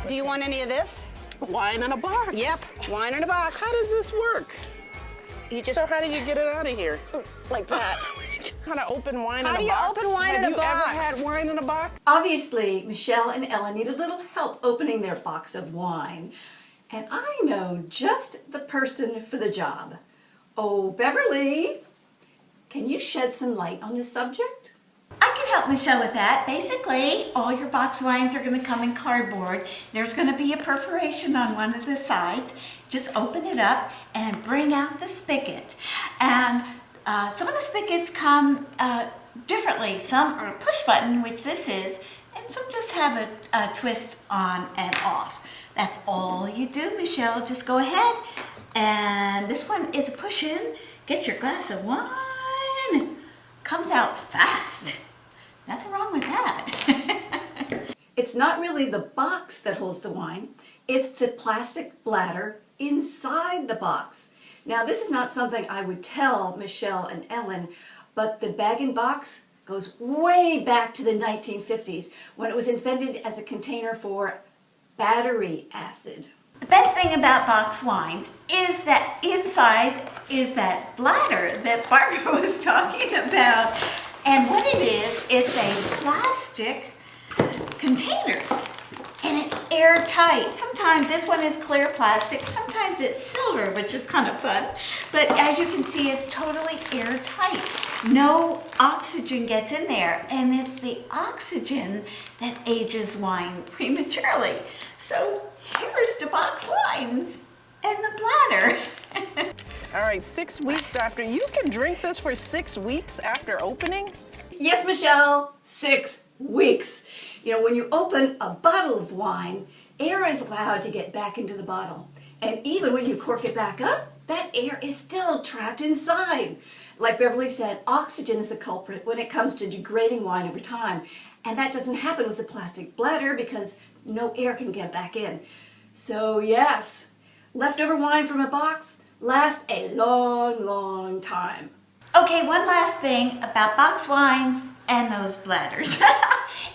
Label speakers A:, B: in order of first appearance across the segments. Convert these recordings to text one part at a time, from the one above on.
A: Do you want any of this?
B: Wine in a box?
A: Yep, wine in a box.
B: How does this work?
A: You just,
B: So how do you get it out of here? Like that. How to open wine in a box?
A: How do you open wine in a box?
B: Have you ever had wine in a box?
C: Obviously, Michelle and Ellen need a little help opening their box of wine. And I know just the person for the job. Oh, Beverly, can you shed some light on this subject?
D: I can help Michelle with that. Basically, all your box wines are going to come in cardboard. There's going to be a perforation on one of the sides. Just open it up and bring out the spigot. And some of the spigots come differently. Some are a push button, which this is, and some just have a twist on and off. That's all you do, Michelle. Just go ahead. And this one is a push in. Get your glass of wine. Comes out fast. Nothing wrong with that.
C: It's not really the box that holds the wine. It's the plastic bladder inside the box. Now, this is not something I would tell Michelle and Ellen, but the bag-in-box goes way back to the 1950s when it was invented as a container for battery acid.
D: The best thing about box wines is that inside is that bladder that Barbara was talking about. And what it is, it's a plastic container and it's airtight. Sometimes this one is clear plastic, sometimes it's silver, which is kind of fun. But as you can see, it's totally airtight. No oxygen gets in there, and it's the oxygen that ages wine prematurely. So here's to box wines and the bladder.
B: All right, 6 weeks after. You can drink this for 6 weeks after opening?
C: Yes, Michelle, 6 weeks. You know, when you open a bottle of wine, air is allowed to get back into the bottle. And even when you cork it back up, that air is still trapped inside. Like Beverly said, oxygen is the culprit when it comes to degrading wine over time. And that doesn't happen with the plastic bladder because no air can get back in. So yes, leftover wine from a box lasts a long, long time.
D: Okay, one last thing about box wines and those bladders.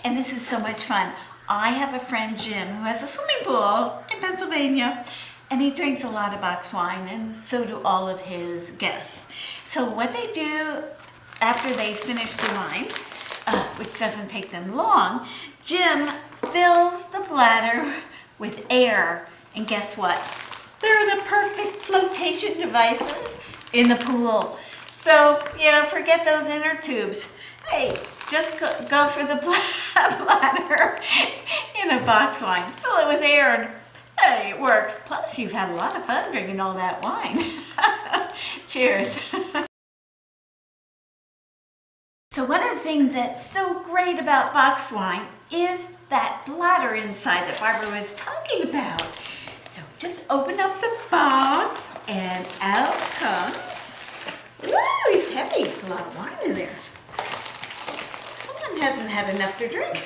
D: And this is so much fun. I have a friend, Jim, who has a swimming pool in Pennsylvania, and he drinks a lot of box wine, and so do all of his guests. So what they do after they finish the wine, which doesn't take them long, Jim fills the bladder with air, and guess what? They're the perfect flotation devices in the pool. So, you know, forget those inner tubes. Hey, just go for the bladder in a box wine. Fill it with air and hey, it works. Plus, you've had a lot of fun drinking all that wine. Cheers. So one of the things that's so great about box wine is that bladder inside that Barbara was talking about. So just open up the box and out comes, woo, it's heavy, a lot of wine in there. Someone hasn't had enough to drink.